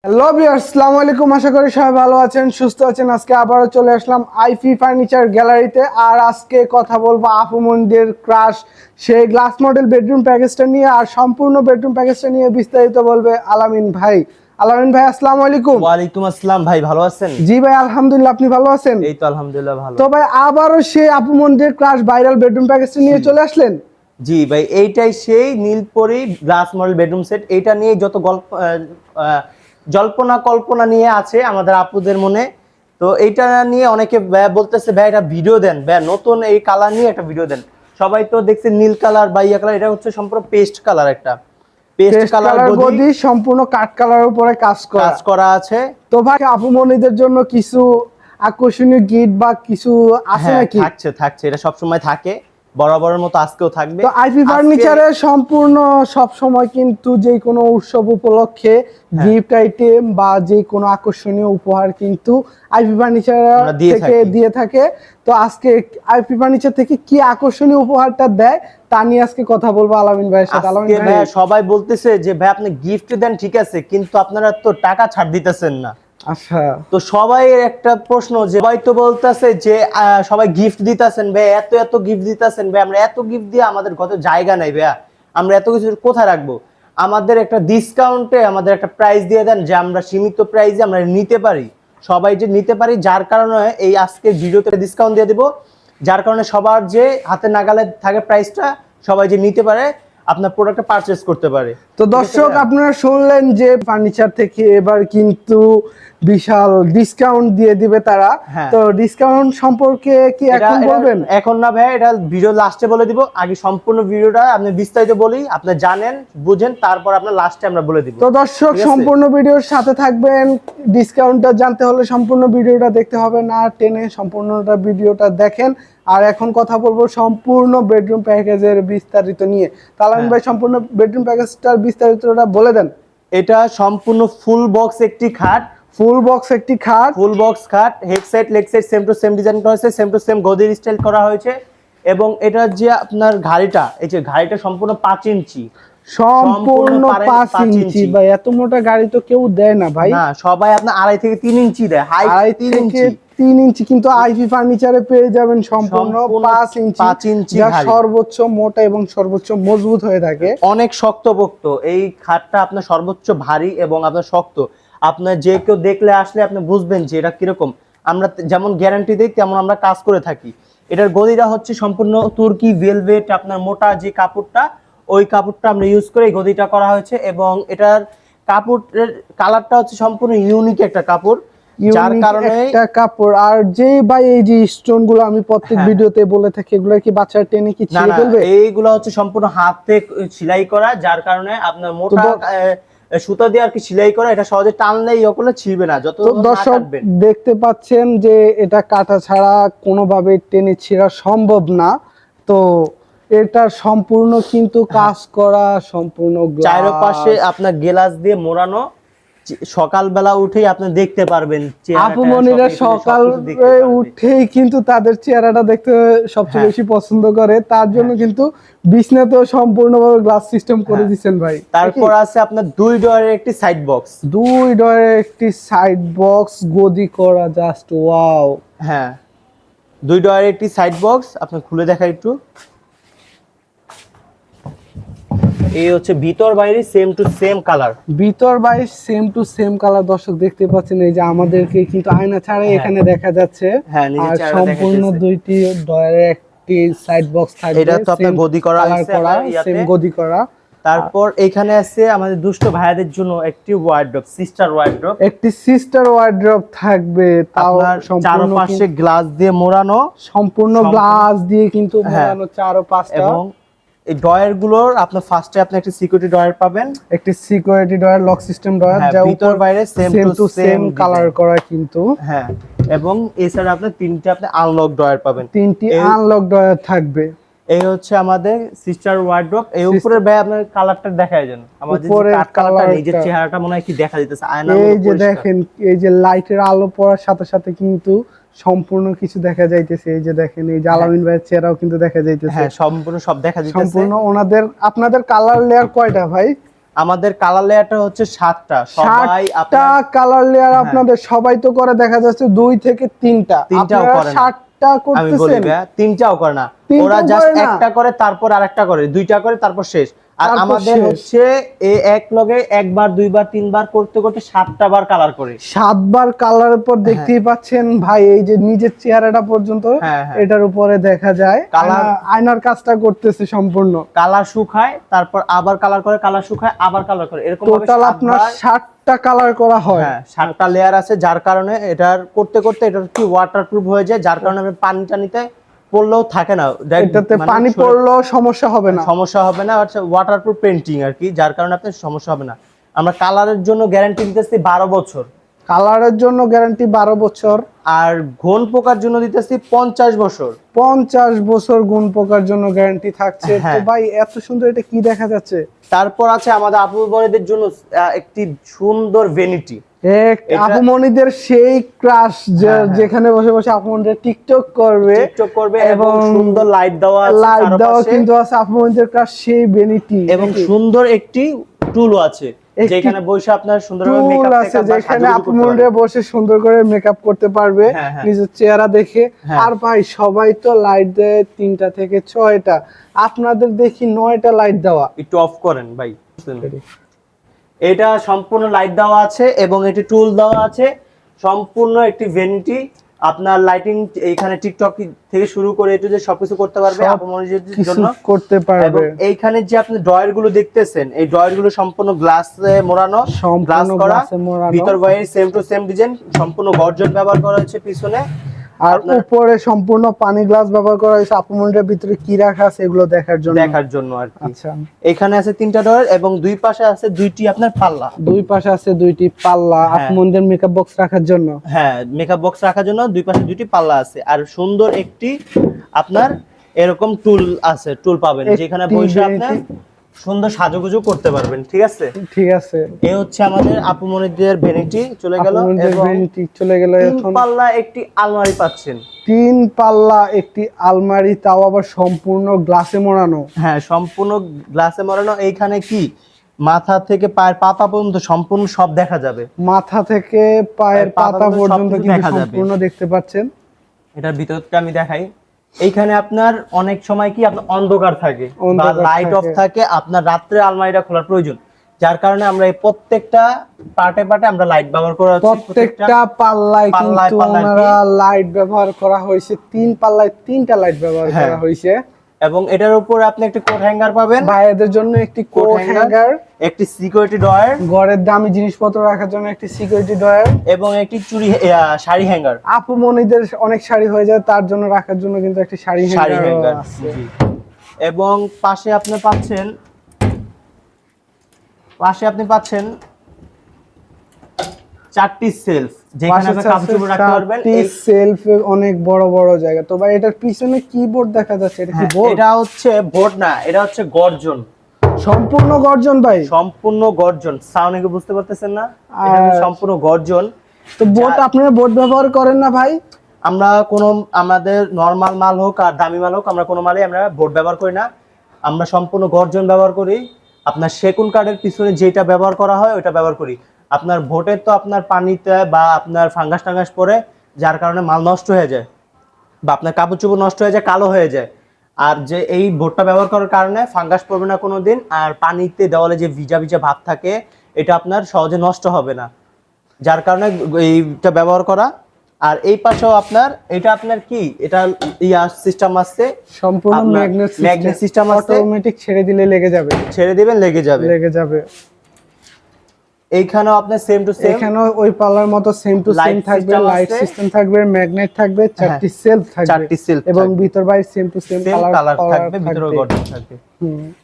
Hello viewers, আসসালামু আলাইকুম। আশা করি সবাই ভালো আছেন, সুস্থ আছেন। আজকে আবারও চলে আসলাম আইফি ফার্নিচার গ্যালারিতে। আর আজকে কথা বলবো আপু মনিদের ক্রাশ সেই গ্লাস মডেল বেডরুম প্যাকেজটা নিয়ে। আর সম্পূর্ণ বেডরুম প্যাকেজটা নিয়ে বিস্তারিত বলবে আলামিন ভাই। আলামিন ভাই, আসসালামু আলাইকুম। ওয়ালাইকুম আসসালাম ভাই, ভালো আছেন? জি ভাই, আলহামদুলিল্লাহ। আপনি ভালো আছেন? এই তো আলহামদুলিল্লাহ ভালো। তো ভাই, আবারও সেই আপু মনিদের ক্রাশ ভাইরাল বেডরুম প্যাকেজটা নিয়ে চলে আসলেন। জি ভাই, এইটাই সেই Neelpari glass model bedroom set. এইটা নিয়ে যত গল্প জল্পনা কল্পনা নিয়ে আছে আমাদের আপুদের মনে। তো এইটা নিয়ে অনেকে বলতেছে ভাই এটা ভিডিও দেন, ভাই নতুন এই কালার নিয়ে একটা ভিডিও দেন। সবাই তো দেখছে নীল কালার বা ইয়া কালার, এটা হচ্ছে সম্পূর্ণ পেস্ট কালার, একটা পেস্ট কালার বডি, সম্পূর্ণ কাঠ কালারের উপরে কাজ করা আছে। তো ভাই, আপু মনিদের জন্য কিছু আকর্ষণীয় গিফট বা কিছু আছে নাকি? থাকছে, এটা সবসময় থাকে, বরাবরের মতো আজকেও থাকবে। তো আইপি ফার্নিচারে সম্পূর্ণ সব সময় কিন্তু যে কোনো উৎসব উপলক্ষে গিফট আইটেম বা যে কোনো আকর্ষণীয় উপহার কিন্তু আইপি ফার্নিচার থেকে দিয়ে থাকে। তো আজকে আইপি ফার্নিচার থেকে কি আকর্ষণীয় উপহারটা দেয় তা নিয়ে আজকে কথা বলবো আলামিন ভাইয়ের সাথে। আলামিন ভাই, সবাই বলতেছে যে ভাই আপনি গিফট দেন, ঠিক আছে, কিন্তু আপনারা তো টাকা ছাড় দিতেছেন না। আচ্ছা, তো সবাই একটা প্রশ্ন, যে সবাই তো বলতেছে যে সবাই গিফট দিতেছেন ভাই, এত এত গিফট দিতেছেন ভাই, আমরা এত গিফট দিয়ে আমাদের কত জায়গা নাই ভাইয়া, আমরা এত কিছু কোথায় রাখবো? আমাদের একটা ডিসকাউন্টে আমাদের একটা প্রাইস দিয়ে দেন, যে আমরা সীমিত প্রাইসে আমরা নিতে পারি, সবাই যে নিতে পারি। যার কারণে এই আজকের ভিডিওতে ডিসকাউন্ট দিয়ে দিব, যার কারণে সবার যে হাতে নাগালে থাকে প্রাইসটা, সবাই যে নিতে পারে, আপনার প্রোডাক্টটা পারচেজ করতে পারে। তো দর্শক, আপনারা শুনলেন যে ফার্নিচার থেকে এবার কিন্তু বিশাল ডিসকাউন্ট দিয়ে দিবে তারা। তো ডিসকাউন্ট সম্পর্কে কি এখন বলবেন? এখন না ভাই, এটা ভিডিও লাস্টে বলে দিব। আগে সম্পূর্ণ ভিডিওটা আপনি বিস্তারিত বলি, আপনি জানেন বুঝেন, তারপর আপনার লাস্টে আমরা বলে দিব। তো দর্শক, সম্পূর্ণ ভিডিওর সাথে থাকবেন। ডিসকাউন্টটা জানতে হলে সম্পূর্ণ ভিডিওটা দেখতে হবে, না টেনে সম্পূর্ণটা ভিডিওটা দেখেন। আর এখন কথা বলবো সম্পূর্ণ বেডরুম প্যাকেজের বিস্তারিত নিয়ে। তালামিন ভাই, সম্পূর্ণ বেডরুম প্যাকেজটার বিস্তারিতটা বলে দেন। এটা সম্পূর্ণ ফুল বক্স একটি খাট, ফুল বক্স খাট, head side leg side same to same design করা হয়েছে, সেম টু সেম গদির স্টাইল করা হয়েছে। এবং এটা যে আপনার ঘাড়িটা, এই যে ঘাড়িটা সম্পূর্ণ 5 ইঞ্চি, সম্পূর্ণ 5 ইঞ্চি। ভাই, এত মোটা গাড়ি তো কেউ দেয় না ভাই। না, সবাই আপনার 2.5 থেকে 3 ইঞ্চি দেয়, হাই 3 ইঞ্চি, কিন্তু আইভি ফার্নিচারে পেয়ে যাবেন সম্পূর্ণ 5 ইঞ্চি, যা সর্বোচ্চ মোটা এবং সর্বোচ্চ মজবুত হয়ে থাকে। অনেক শক্তপোক্ত এই খাটটা, আপনার সর্বোচ্চ ভারী এবং আপনার শক্ত। আপনার যে কেউ দেখলে আসলে আপনি বুঝবেন যে এটা কিরকম। আমরা যেমন গ্যারান্টি দিই তেমন আমরা কাজ করে থাকি। এটার গদিটা হচ্ছে সম্পূর্ণ তুর্কি ভেলভেট, আপনার মোটা যে কাপড়টা, ওই কাপড়টা আমরা ইউজ করে এই গদিটা করা হয়েছে। এবং এটার কাপড়ের কালারটা হচ্ছে সম্পূর্ণ ইউনিক একটা কাপড়, যার কারণে একটা কাপড়। আর যে ভাই, এই যে স্টোন গুলো আমি প্রত্যেক ভিডিওতে বলে থাকি, এগুলো কি বাচ্চা টেনে কি ছিঁড়ে ফেলবে? এইগুলো হচ্ছে সম্পূর্ণ হাতে সেলাই করা, যার কারণে আপনার মোটা সুতা দিয়ে আর কি সেলাই করা, এটা সহজে টানলে ইয়োগুলো ছিঁড়বে না। যত দর্শক দেখতে পাচ্ছেন যে এটা কাটা ছাড়া কোনোভাবে টেনে ছিঁড়া সম্ভব না। তো এটা সম্পূর্ণ কিন্তু কাজ করা, সম্পূর্ণ চারপাশে আপনার গ্লাস দিয়ে মোড়ানো। সকালবেলা উঠেই আপনি দেখতে পারবেন আপু মনিরা সকালে উঠেই কিন্তু তাদের চেহারাটা দেখতে সবচেয়ে বেশি পছন্দ করে। তার জন্য কিন্তু বিছনাতেও সম্পূর্ণভাবে গ্লাস সিস্টেম করে দিচ্ছেন ভাই। তারপর আছে আপনার 2 ডয়ারের একটি সাইড বক্স, গদি করা, জাস্ট ওয়াও। 2 ডয়ারের একটি সাইড বক্স, আপনি খুলে দেখা একটু। এই হচ্ছে ভিতর বাইরে সেম টু সেম কালার, দর্শক দেখতে পাচ্ছেন, এই যে আমাদেরকে কিন্তু আয়না ছাড়াই এখানে দেখা যাচ্ছে। আর সম্পূর্ণ 2টি ডয়ারের একটি সাইড বক্স থাকবে। এটা তো আপনার গদি করা আছে, সেম গদি করা। তারপর এখানে আছে আমাদের দুষ্ট ভাইদের জন্য একটি সিস্টার ওয়ার্ড্রপ থাকবে, তাও চারপাশে গ্লাস দিয়ে মোড়ানো, সম্পূর্ণ গ্লাস দিয়ে কিন্তু মোড়ানো চারপাশটা। এবং এই ডয়ার গুলোর আপনার ফার্স্টে আপনি একটা সিকিউরিটি ডয়ার পাবেন, একটি security drawer, lock system drawer, যা ভিতর বাইরে সেম টু সেম কালার করা কিন্তু। এবং এছাড়া আপনি 3টি আপনি আনলক ডয়ার পাবেন, 3টি আনলক ডয়ার থাকবে। এই হচ্ছে আমাদের সিস্টার ওয়ার্ড্রপ। এই উপরের ভাই আপনার কালারটা দেখায় দেন, আমাদের যে কাট কালারটা, নিজের চেহারাটা মনে হয় কি দেখা যাইতেছে আয়নার মধ্যে। এই যে দেখেন, এই যে লাইটের আলো পড়ার সাথে সাথে কিন্তু সম্পূর্ণ কিছু দেখা যাইতেছে। এই যে দেখেন, এই যে আলামিন ভাইয়ের চেহারাও কিন্তু দেখা যাইতেছে। সম্পূর্ণ সব দেখা যাইতেছে। সম্পূর্ণ আপনাদের কালার লেয়ার কয়টা ভাই? আমাদের কালার লেয়ারটা হচ্ছে 7টা, সবাই 7টা কালার লেয়ার আপনাদের সবাই তো করে, দেখা যাচ্ছে 2 থেকে 3টা, তিনটাও আপনারা করে না। 7টা আমি বলি করতেছেন। ভাইয়া 3টাও করে না, তিনটাও ওরা জাস্ট করে না। একটা করে তারপর আরেকটা করে, 2টা করে তারপর শেষ। আর তারপর আমাদের শেষ। হচ্ছে এই এক লগে একবার দুইবার তিনবার করতে করতে 7টা বার কালার করে। 7বার কালারের পর দেখতেই পাচ্ছেন ভাই, এই যে নিজের চেহারাটা পর্যন্ত হ্যাঁ, হ্যাঁ। এটার উপরে দেখা যায়। কালার আয়নার কাজটা করতেছে সম্পূর্ণ। কালার শুকায়, তারপর আবার কালার করে, কালার শুকায় আবার কালার করে, এরকম ভাবে টোটাল আপনার 7টা কালার করা হয়। হ্যাঁ 7টা লেয়ার আছে, যার কারণে এটার করতে করতে এটা কি ওয়াটারপ্রুফ হয়ে যায়, যার কারণে আপনি পানি টানিতে পড়লেও থাকে না, এটাতে মানে পানি পড়লেও সমস্যা হবে না। সমস্যা হবে না, হচ্ছে ওয়াটারপ্রুফ পেন্টিং আর কি, যার কারণে আপনার সমস্যা হবে না। আমরা কালারের জন্য গ্যারান্টি দিতেছি 12 বছর, কালারের জন্য গ্যারান্টি 12 বছর, আর ঘন পোকার জন্য দিতেছি 50 বছর। 50 বছর গুণ পোকার জন্য গ্যারান্টি থাকছে। তো হ্যাঁ। ভাই এত সুন্দর, এটা কি দেখা যাচ্ছে? তারপর আছে আমাদের আপু বোনেদের জন্য একটি সুন্দর ভ্যানিটি। আপুমনিদের সেই ক্রাশ, হ্যাঁ। যেখানে বসে বসে আপুমনিদের টিকটক করবে, টিকটক করবে এবং সুন্দর লাইট দেওয়া আছে, লাইট দেওয়া চারপাশে কিন্তু আছে আপুমনিদের ক্রাশ সেই ভ্যানিটি। এবং সুন্দর একটি টুলও আছে, যেখানে বসে আপনার সুন্দরভাবে টুল মেকআপ আছে, টেকআপ বা যেখানে সাজুগুজু করতে আপুমনিরা পারবেন। বসে সুন্দর করে মেকআপ করতে পারবে হ্যাঁ, হ্যাঁ। নিজের চেহারা দেখে। হ্যাঁ। আর ভাই সবাই তো লাইট দেয় 3টা থেকে 6টা, আপনাদের দেখি 9টা লাইট দেওয়া। একটু অফ করেন ভাই। এটা সম্পূর্ণ লাইট দেওয়া আছে এবং এটি টুল দেওয়া আছে, সম্পূর্ণ একটি ভ্যানিটি। আপনার লাইটিং এখানে টিকটক থেকে শুরু করে এটু যে সবকিছু করতে পারবে আপনাদের জন্য, করতে পারবে। এবং এইখানে যে আপনি ড্রয়ার গুলো দেখতেছেন, এই ড্রয়ার গুলো সম্পূর্ণ গ্লাসে মোড়ানো, গ্লাস করা, ভিতর বাইরে সেম টু সেম ডিজাইন, সম্পূর্ণ গর্জন ব্যবহার করা হয়েছে পিছনে, আর উপরে সম্পূর্ণ পানি গ্লাস ব্যবহার করা হয়েছে আপুমনিদের ভিতরে কি রাখা আছে এগুলো দেখার জন্য আর কি। আচ্ছা, এখানে আছে 3টা ড্রয়ার এবং দুই পাশে আছে 2টি আপনার পাল্লা। দুই পাশে আছে 2টি পাল্লা আপুমনিদের মেকআপ বক্স রাখার জন্য। হ্যাঁ, মেকআপ বক্স রাখার জন্য দুই পাশে 2টি পাল্লা আছে, আর সুন্দর একটি আপনার এরকম টুল আছে, টুল পাবেন যেখানে বসে আপনি সুন্দর সাজুগুজু করতে পারবেন। ঠিক আছে, ঠিক আছে। এই হচ্ছে আমাদের আপুমনিদের ভ্যানিটি চলে গেল, এবং চলে গেল। 3 পাল্লা একটি আলমারি পাচ্ছেন। 3 পাল্লা একটি আলমারি, তাও আবার সম্পূর্ণ গ্লাসে মোড়ানো। হ্যাঁ, সম্পূর্ণ গ্লাসে মোড়ানো। এইখানে কি মাথা থেকে পায়ের পাতা পর্যন্ত সম্পূর্ণ সব দেখা যাবে, মাথা থেকে পায়ের পাতা পর্যন্ত কিন্তু সম্পূর্ণ দেখতে পাচ্ছেন। এটার ভিতরটা আমি দেখাই। এইখানে আপনার অনেক সময় কি আপনার অন্ধকার থাকে বা লাইট অফ থাকে, আপনার রাত্রে আলমারিটা খোলার প্রয়োজন, যার কারণে আমরা এই প্রত্যেকটা পার্টে পার্টে আমরা লাইট ব্যবহার করা হচ্ছে। প্রত্যেকটা পাল্লায় কিন্তু ওনারা লাইট ব্যবহার করা হয়েছে, 3 পাল্লায় 3টা লাইট ব্যবহার করা হয়েছে। এবং এটার উপর আপনি একটা কোট হ্যাঙ্গার পাবেন ভাইদের জন্য, একটি কোট হ্যাঙ্গার, একটি সিকিউরিটি ড্রয়ার, ঘরের দামি জিনিসপত্র রাখার জন্য একটি সিকিউরিটি ড্রয়ার, এবং একটি শাড়ি হ্যাঙ্গার। আপুমনিদের অনেক শাড়ি হয়ে যায়, তার জন্য রাখার জন্য কিন্তু একটি শাড়ি হ্যাঙ্গার আছে। এবং পাশে আপনি পাচ্ছেন 4টি সেলফ, যেখানে আপনি কাপড় রাখতে পারবেন। এই সেলফ অনেক বড় বড় জায়গা। তো ভাই এটার পিছনে কিবোর্ড দেখা যাচ্ছে, এটা কি বোর্ড? এটা হচ্ছে বোর্ড না, এটা হচ্ছে গর্জন, সম্পূর্ণ গর্জন ভাই, সম্পূর্ণ গর্জন। সাউন্ড কি বুঝতে পারতেছেন না? এটা সম্পূর্ণ গর্জন। তো বোর্ড, আপনারা বোর্ড ব্যবহার করেন না ভাই? আমরা কোনো আমাদের নরমাল মাল হোক আর দামি মাল হোক, আমরা কোনো মালে আমরা বোর্ড ব্যবহার করি না, আমরা সম্পূর্ণ গর্জন ব্যবহার করি। আপনার সেগুন কাঠের পিছনে যেটা ব্যবহার করা হয় ওইটা ব্যবহার করি। আপনার ভোটের তো আপনার পানিতে বা আপনার ফাঙ্গাস টাঙ্গাস পরে, যার কারণে মাল নষ্ট হয়ে যায় বা আপনার কাপড় চোপড় নষ্ট হয়ে যায়, কালো হয়ে যায়। আর যে এই বোর্ডটা ব্যবহার করার কারণে ফাঙ্গাস পড়বে না কোনোদিন, আর পানিতে দেওয়ালে যে ভিজা ভিজা ভাব থাকে এটা আপনার সহজে নষ্ট হবে না, যার কারণে এইটা ব্যবহার করা। আর এই পাশেও আপনার এটা আপনার কি এটা সিস্টেম আছে, সম্পূর্ণ ম্যাগনেট সিস্টেম আছে, অটোমেটিক ছেড়ে দিলে ছেড়ে দিবেন লেগে যাবে। এইখানেও আপনার সেম টু সেম, এখানেও ওই পাল্লার মতো সেম টু সেম থাকবে, লাইট সিস্টেম থাকবে, ম্যাগনেট থাকবে, 4টি সেলফ থাকবে, এবং ভিতর বাইরে সেম টু সেম কালার থাকবে, ভিতরে গর্জন থাকবে।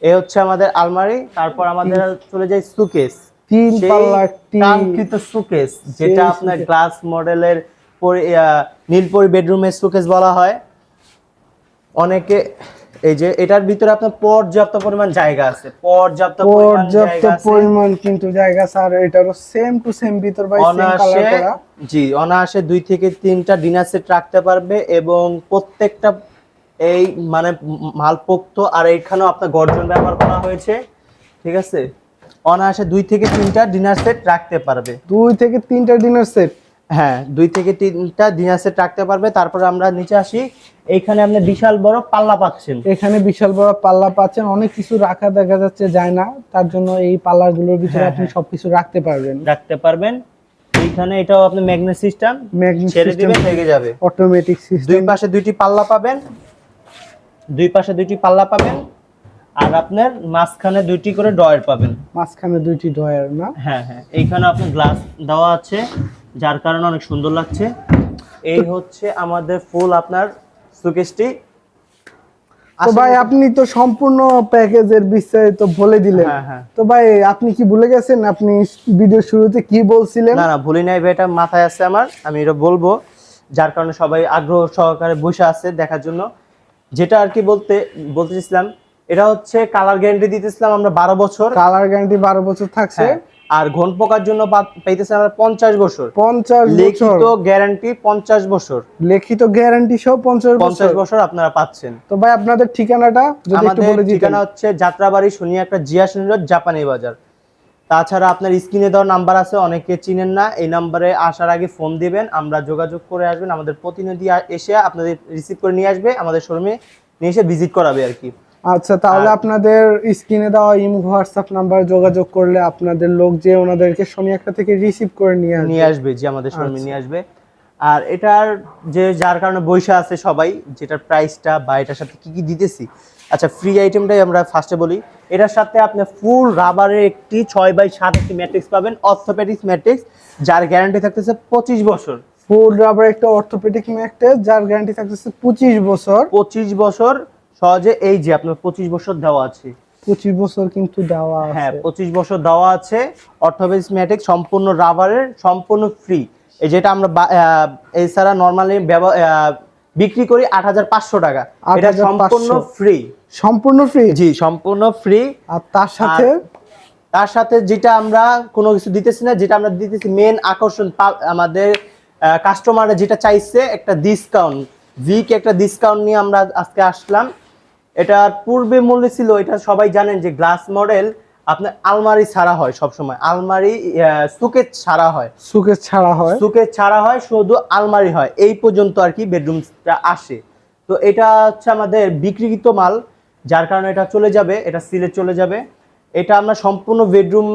এই হচ্ছে আমাদের আলমারি। তারপর আমাদের চলে যায় সুকেস, 3 পাল্লা কাঙ্ক্ষিত সুকেস, যেটা আপনার গ্লাস মডেলের নীলপরি বেডরুমের সুকেস বলা হয় অনেকে। এই যে এটার ভিতরে আপনার পর্যাপ্ত পরিমাণ জায়গা আছে, পর্যাপ্ত পরিমাণ কিন্তু জায়গা আছে, আর এটারও সেম টু সেম ভিতর বাইরে সেম কালার করা। জি, অনায়াসে 2 থেকে 3টা ডিনার সেট রাখতে পারবে, এবং প্রত্যেকটা এই মানে মালপোক্ত। আর এইখানেও আপনার গর্জন ব্যবহার করা হয়েছে, ঠিক আছে, অনায়াসে 2 থেকে 3টা ডিনার সেট রাখতে পারবে। 2 থেকে 3টা ডিনার সেট, হ্যাঁ 2 থেকে 3টা ডিনার সেট রাখতে পারবে। তারপরে আমরা নিচে আসি, এইখানে আপনি বিশাল বড় পাল্লা পাচ্ছেন। এখানে বিশাল বড় পাল্লা পাচ্ছেন, অনেক কিছু রাখা দেখা যাচ্ছে যায় না, তার জন্য এই পাল্লাগুলোর ভিতরে আপনি সবকিছু রাখতে পারবেন। এইখানে এটাও আপনি ম্যাগনেট সিস্টেম, ছেড়ে দিবেন থেকে যাবে, অটোমেটিক সিস্টেম। দুই পাশে দুইটি পাল্লা পাবেন, আর আপনার মাঝখানে 2টি করে ডয়ার পাবেন। মাঝখানে 2টি ডয়ার না? হ্যাঁ হ্যাঁ, এইখানে আপনার গ্লাস দেওয়া আছে, যার কারণে অনেক সুন্দর লাগছে। এই হচ্ছে আমাদের ফুল আপনার শোকেসটি। তো ভাই আপনি তো সম্পূর্ণ প্যাকেজের বিস্তারিত বলে দিলেন। হ্যাঁ। তো ভাই আপনি কি ভুলে গেছেন আপনি ভিডিও শুরুতে কি বলছিলেন? না ভুলি নাই ভাই, এটা মাথায় আছে আমার, আমি এটা বলবো, যার কারণে সবাই আগ্রহ সহকারে বসে আছে দেখার জন্য। যেটা আর কি বলতেছিলাম, এটা হচ্ছে কালার গ্যারান্টি দিতেছিলাম আমরা 12 বছর। কালার গ্যারান্টি 12 বছর থাকছে। আর ঘন পোকার জন্য পাইতেছেন আমরা 50 বছর। 50 বছর লিখিত গ্যারান্টি, 50 বছর লিখিত গ্যারান্টি সহ 50 বছর আপনারা পাচ্ছেন। তো ভাই আপনাদের ঠিকানাটা যদি একটু বলে দিতেন। ঠিকানা হচ্ছে যাত্রাবাড়ি শনিয়াকড়া জিয়া রোড, জাপানি বাজার। তাছাড়া আপনার স্ক্রিনে দেওয়া নাম্বার আছে, অনেকে চিনেন না, এই নাম্বারে আসার আগে ফোন দিবেন, আমরা যোগাযোগ করে আসবেন। আমাদের প্রতিনিধি এসে আপনাদের রিসিভ করে নিয়ে আসবে, আমাদের শোরুমে নিয়ে এসে ভিজিট করাবে আর কি। আচ্ছা, তাহলে আপনাদের স্ক্রিনে দেওয়া ইমো হোয়াটসঅ্যাপ নাম্বার যোগাযোগ করলে আপনাদের লোক যে ওনাদেরকে শনিয়াকড়া থেকে রিসিভ করে নিয়ে আসবে, যে আমাদের শোরুমে নিয়ে আসবে। আর এটার যে যার কারণে বৈশা আছে সবাই, যেটার প্রাইসটা বা এটার সাথে কি কি দিতেছি। আচ্ছা, ফ্রি আইটেমটাই আমরা ফার্স্টে বলি। এটার সাথে আপনি ফুল রাবারের একটি 6x7 একটি ম্যাট্রিক্স পাবেন, অর্থোপেডিক ম্যাট্রিক্স, যার গ্যারান্টি থাকতেছে 25 বছর। ফুল রাবার একটা অর্থোপেডিক ম্যাট্রিক্স, যার গ্যারান্টি থাকতেছে 25 বছর। 25 বছর সহজে, এই যে আপনার 25 বছর দেওয়া আছে। 25 বছর কিন্তু দেওয়া আছে। হ্যাঁ 25 বছর দেওয়া আছে। অর্থোপেডিক ম্যাট্রিক্স সম্পূর্ণ রাবারের, সম্পূর্ণ ফ্রি। এই যেটা আমরা এছাড়া নরমালি বিক্রি করি 8500 টাকা, এটা সম্পূর্ণ ফ্রি। সম্পূর্ণ ফ্রি? জি সম্পূর্ণ ফ্রি। আর তার সাথে যেটা আমরা কোনো কিছু দিতেছি না, যেটা আমরা দিতেছি মেন আকর্ষণ, আমাদের কাস্টমাররা যেটা চাইছে একটা ডিসকাউন্ট, একটা ডিসকাউন্ট নিয়ে আমরা আজকে আসলাম। এটার পূর্বে মূল্য ছিল, এটা সবাই জানেন যে গ্লাস মডেল আপনার আলমারি ছাড়া হয়, সব সময় আলমারি সুকেস ছাড়া হয়, শুধু আলমারি হয়, এই পর্যন্ত আর কি বেডরুমটা আসে। তো এটা হচ্ছে আমাদের বিক্রিকৃত মাল, যার কারণে এটা চলে যাবে, এটা সিলে চলে যাবে। এটা আমরা সম্পূর্ণ বেডরুম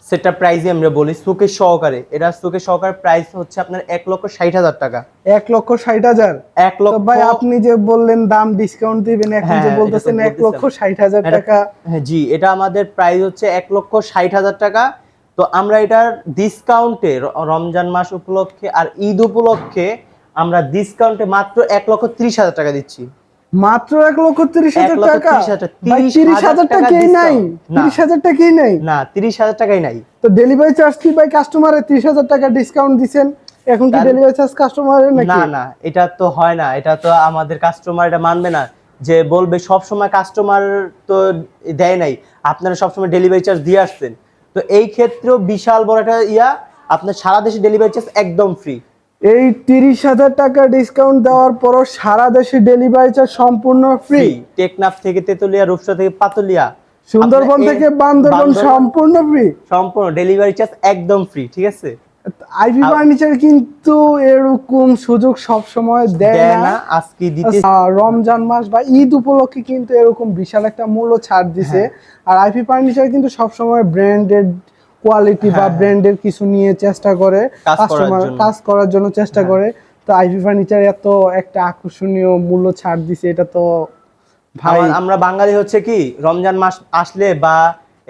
সেটটা প্রাইসে আমরা বলি সুকেস সহকারে, এটা সুকেস সহকারে প্রাইস হচ্ছে আপনার 1,60,000 টাকা। 1,60,000? 1 লক্ষ। ভাই আপনি যে বললেন দাম ডিসকাউন্ট দিবেন, এখন যে বলতেছেন 1,60,000 টাকা। হ্যাঁ জি, এটা আমাদের প্রাইস হচ্ছে 1,60,000 টাকা। তো আমরা এটার ডিসকাউন্টে রমজান মাস উপলক্ষে আর ঈদ উপলক্ষে আমরা ডিসকাউন্টে মাত্র 1,30,000 টাকা দিচ্ছি। মাত্র 1,30,000 টাকা? 30,000 টাকাই নাই? 30,000 টাকাই নাই? না 30,000 টাকাই নাই। তো ডেলিভারি চার্জ কি ভাই কাস্টমারে 30,000 টাকা ডিসকাউন্ট দিবেন, এখন কি ডেলিভারি চার্জ কাস্টমারের নাকি? না এটা তো হয় না, এটা তো আমাদের কাস্টমার এটা মানবে না, যে বলবে সব সময় কাস্টমার তো দেয় নাই, আপনারা সব সময় ডেলিভারি চার্জ দিয়ে আসছেন। তো এই ক্ষেত্রেও বিশাল বড় একটা আপনার সারা দেশে ডেলিভারি চার্জ একদম ফ্রি। এই 30,000 টাকা ডিসকাউন্ট দেওয়ার পরও সারা দেশে ডেলিভারি চার্জ সম্পূর্ণ ফ্রি? টেকনাফ থেকে তেতুলিয়া, রূপসা থেকে পাতুলিয়া, সুন্দরবন থেকে বান্দরবন সম্পূর্ণ ফ্রি, সম্পূর্ণ ডেলিভারি চার্জ একদম ফ্রি। ঠিক আছে, আইভি ফার্নিচার কিন্তু এরকম সুযোগ সব সময় দেয় না। আজকে দিতে রমজান মাস বা ঈদ উপলক্ষে কিন্তু এরকম বিশাল একটা মূল্য ছাড় দিছে। আর আইভি ফার্নিচার কিন্তু সব সময় ব্র্যান্ডেড কোয়ালিটি বা ব্র্যান্ডের কিছু নিয়ে চেষ্টা করে, কাস্টমার কাজ করার জন্য চেষ্টা করে। তো আইভি ফার্নিচার এত একটা আকর্ষণীয় মূল্য ছাড় দিছে, এটা তো ভাই আমরা বাঙালি হচ্ছে কি রমজান মাস আসলে বা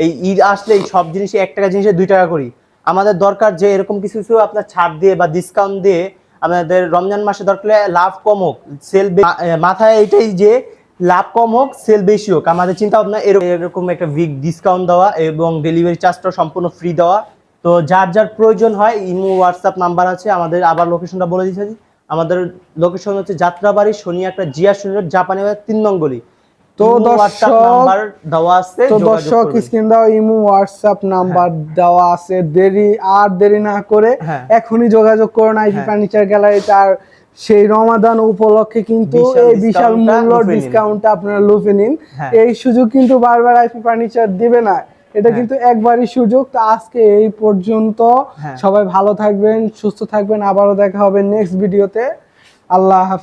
এই ঈদ আসলে সব জিনিসে 1 টাকা জিনিসে 2 টাকা করি। আমাদের দরকার যে এরকম কিছু কিছু আপনার ছাড় দিয়ে বা ডিসকাউন্ট দিয়ে আমাদের রমজান মাসে দরকার লাভ কম হোক, সেল মাথায় এটাই যে লাভ কম হোক, সেল বেশি হোক। আমাদের চিন্তা ভাবনা এরকম একটা বিগ ডিসকাউন্ট দেওয়া এবং ডেলিভারি চার্জটা সম্পূর্ণ ফ্রি দেওয়া। তো যার যার প্রয়োজন হয় ইমো হোয়াটসঅ্যাপ নাম্বার আছে আমাদের। আবার লোকেশনটা বলে দিচ্ছি, আমাদের লোকেশন হচ্ছে যাত্রাবাড়ি শনিয়াকড়া জিয়া রোড, জাপানি বাজার 3 নং গলি। তো দর্শক স্ক্রিন দাও ইমো হোয়াটসঅ্যাপ নাম্বার দেওয়া আছে, দেরি না করে এখনই যোগাযোগ করুন আইভি ফার্নিচার গ্যালারিতে। আর সেই রমাদান উপলক্ষে কিন্তু এই বিশাল মূল্য ডিসকাউন্টটা আপনারা লুফে নিন। এই সুযোগ কিন্তু বারবার আইভি ফার্নিচার দিবে না, এটা কিন্তু একবারই সুযোগ। তো আজকে এই পর্যন্ত, সবাই ভালো থাকবেন, সুস্থ থাকবেন, আবারও দেখা হবে নেক্সট ভিডিওতে। আল্লাহ হাফেজ।